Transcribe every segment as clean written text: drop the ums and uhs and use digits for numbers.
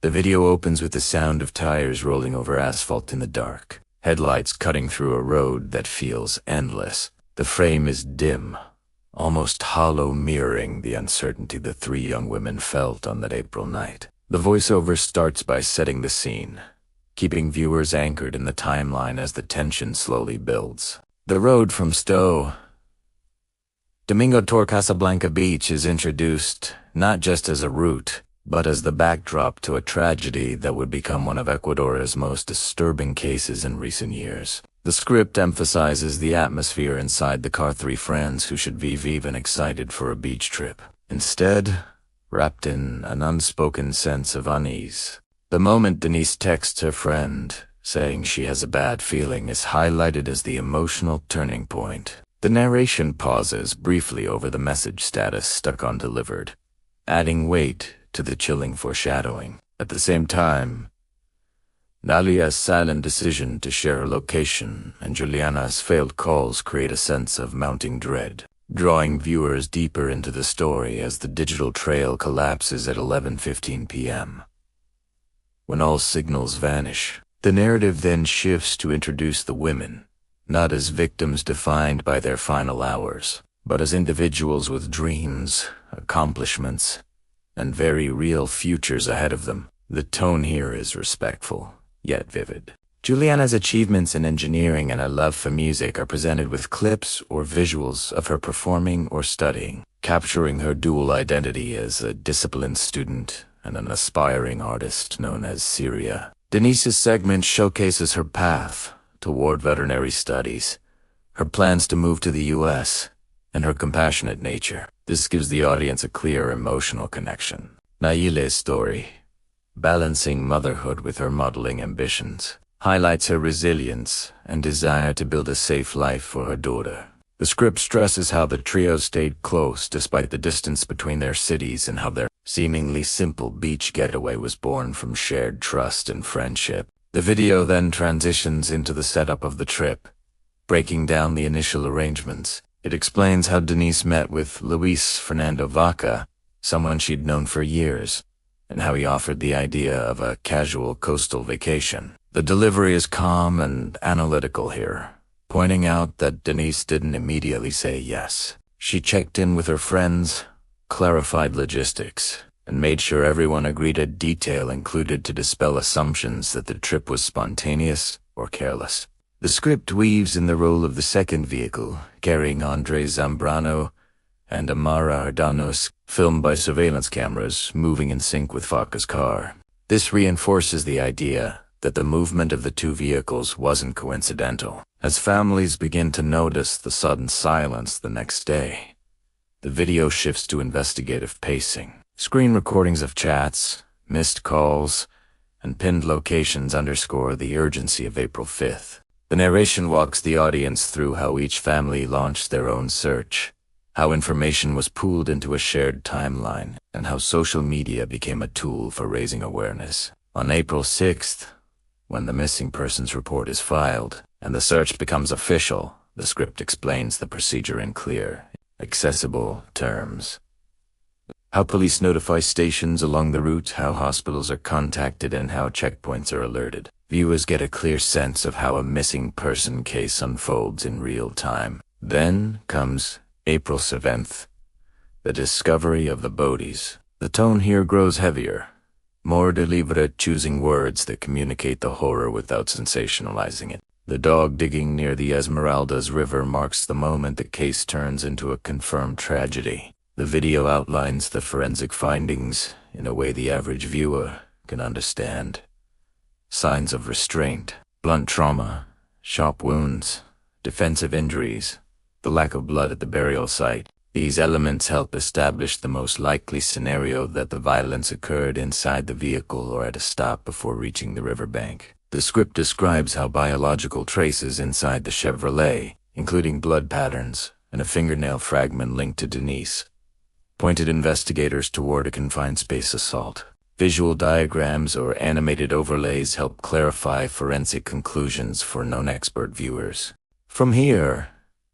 The video opens with the sound of tires rolling over asphalt in the dark, headlights cutting through a road that feels endless. The frame is dim, almost hollow, mirroring the uncertainty the three young women felt on that April night. The voiceover starts by setting the scene, keeping viewers anchored in the timeline as the tension slowly builds. The road from Domingo toward Casablanca Beach is introduced not just as a route, but as the backdrop to a tragedy that would become one of Ecuador's most disturbing cases in recent years. The script emphasizes the atmosphere inside the car. Three friends who should be even excited for a beach trip, instead wrapped in an unspoken sense of unease. The moment Denise texts her friend, saying she has a bad feeling, is highlighted as the emotional turning point. The narration pauses briefly over the message status stuck on delivered, adding weight to the chilling foreshadowing. At the same time, Dalia's silent decision to share her location and Juliana's failed calls create a sense of mounting dread, drawing viewers deeper into the story as the digital trail collapses at 11:15 p.m. When all signals vanish, the narrative then shifts to introduce the women, not as victims defined by their final hours, but as individuals with dreams, accomplishments, and very real futures ahead of them. The tone here is respectful, yet vivid. Juliana's achievements in engineering and her love for music are presented with clips or visuals of her performing or studying, capturing her dual identity as a disciplined student and an aspiring artist known as Syria. Denise's segment showcases her path toward veterinary studies, her plans to move to the U.S., and her compassionate nature. This gives the audience a clear emotional connection. Naile's story, balancing motherhood with her modeling ambitions, highlights her resilience and desire to build a safe life for her daughter. The script stresses how the trio stayed close despite the distance between their cities and how their seemingly simple beach getaway was born from shared trust and friendship. The video then transitions into the setup of the trip, breaking down the initial arrangements. It explains how Denise met with Luis Fernando Vaca, someone she'd known for years, and how he offered the idea of a casual coastal vacation. The delivery is calm and analytical here, pointing out that Denise didn't immediately say yes. She checked in with her friends, clarified logistics, and made sure everyone agreed a detail included to dispel assumptions that the trip was spontaneous or careless. The script weaves in the role of the second vehicle, carrying Andres Zambrano and Amara Ardanos, filmed by surveillance cameras, moving in sync with Vaca's car. This reinforces the idea that the movement of the two vehicles wasn't coincidental. As families begin to notice the sudden silence the next day, the video shifts to investigative pacing. Screen recordings of chats, missed calls, and pinned locations underscore the urgency of April 5th. The narration walks the audience through how each family launched their own search, how information was pooled into a shared timeline, and how social media became a tool for raising awareness. On April 6th, when the missing persons report is filed and the search becomes official, the script explains the procedure in clear, accessible terms. How police notify stations along the route, how hospitals are contacted, and how checkpoints are alerted. Viewers get a clear sense of how a missing person case unfolds in real time. Then comes April 7th, the discovery of the bodies. The tone here grows heavier, more deliberate, choosing words that communicate the horror without sensationalizing it. The dog digging near the Esmeraldas River marks the moment the case turns into a confirmed tragedy. The video outlines the forensic findings in a way the average viewer can understand. Signs of restraint, blunt trauma, sharp wounds, defensive injuries, the lack of blood at the burial site. These elements help establish the most likely scenario that the violence occurred inside the vehicle or at a stop before reaching the riverbank. The script describes how biological traces inside the Chevrolet, including blood patterns and a fingernail fragment linked to Denise, pointed investigators toward a confined space assault. Visual diagrams or animated overlays help clarify forensic conclusions for non-expert viewers. From here,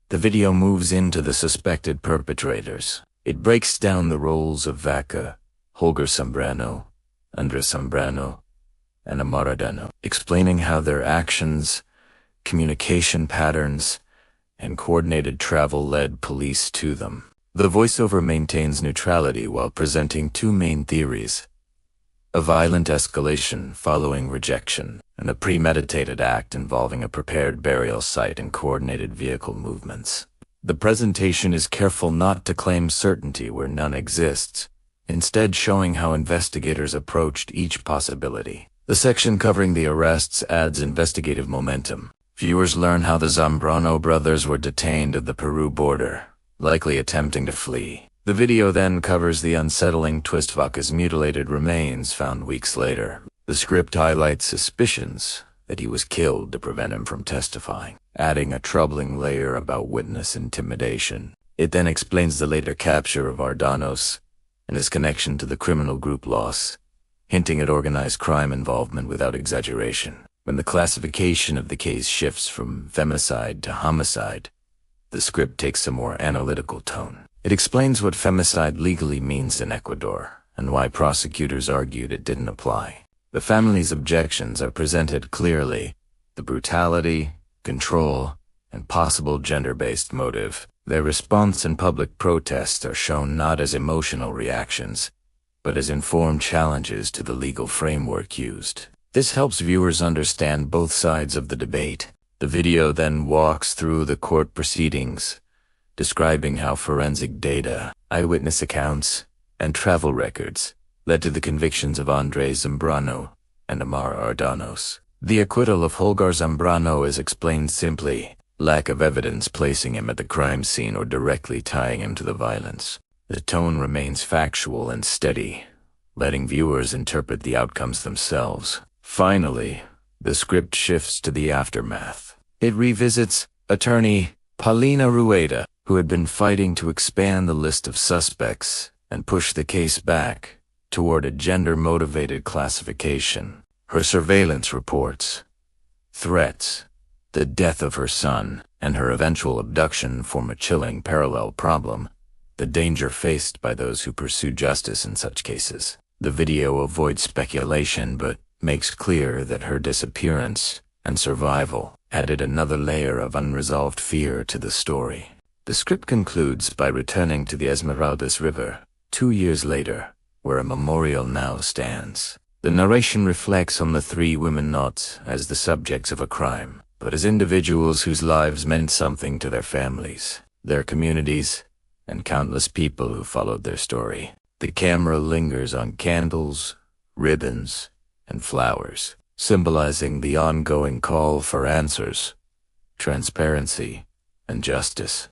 the video moves into the suspected perpetrators. It breaks down the roles of Vaca, Holger Zambrano, Andres Zambrano, and Amaradano, explaining how their actions, communication patterns, and coordinated travel led police to them. The voiceover maintains neutrality while presenting two main theories: a violent escalation following rejection, and a premeditated act involving a prepared burial site and coordinated vehicle movements. The presentation is careful not to claim certainty where none exists, instead showing how investigators approached each possibility. The section covering the arrests adds investigative momentum. Viewers learn how the Zambrano brothers were detained at the Peru border, likely attempting to flee. The video then covers the unsettling twist: Vaca's mutilated remains found weeks later. The script highlights suspicions that he was killed to prevent him from testifying, adding a troubling layer about witness intimidation. It then explains the later capture of Ardanos and his connection to the criminal group Los, hinting at organized crime involvement without exaggeration. When the classification of the case shifts from femicide to homicide, the script takes a more analytical tone. It explains what femicide legally means in Ecuador and why prosecutors argued it didn't apply. The family's objections are presented clearly: the brutality, control, and possible gender-based motive. Their response and public protests are shown not as emotional reactions, but as informed challenges to the legal framework used. This helps viewers understand both sides of the debate. The video then walks through the court proceedings, describing how forensic data, eyewitness accounts, and travel records led to the convictions of Andres Zambrano and Amar Ardanos. The acquittal of Holgar Zambrano is explained simply: lack of evidence placing him at the crime scene or directly tying him to the violence. The tone remains factual and steady, letting viewers interpret the outcomes themselves. Finally, the script shifts to the aftermath. It revisits attorney Paulina Rueda, who had been fighting to expand the list of suspects and push the case back toward a gender-motivated classification. Her surveillance reports, threats, the death of her son, and her eventual abduction form a chilling parallel problem: the danger faced by those who pursue justice in such cases. The video avoids speculation but makes clear that her disappearance and survival added another layer of unresolved fear to the story. The script concludes by returning to the Esmeraldas River 2 years later, where a memorial now stands. The narration reflects on the three women not as the subjects of a crime, but as individuals whose lives meant something to their families, their communities, and countless people who followed their story. The camera lingers on candles, ribbons, and flowers, symbolizing the ongoing call for answers, transparency, and justice.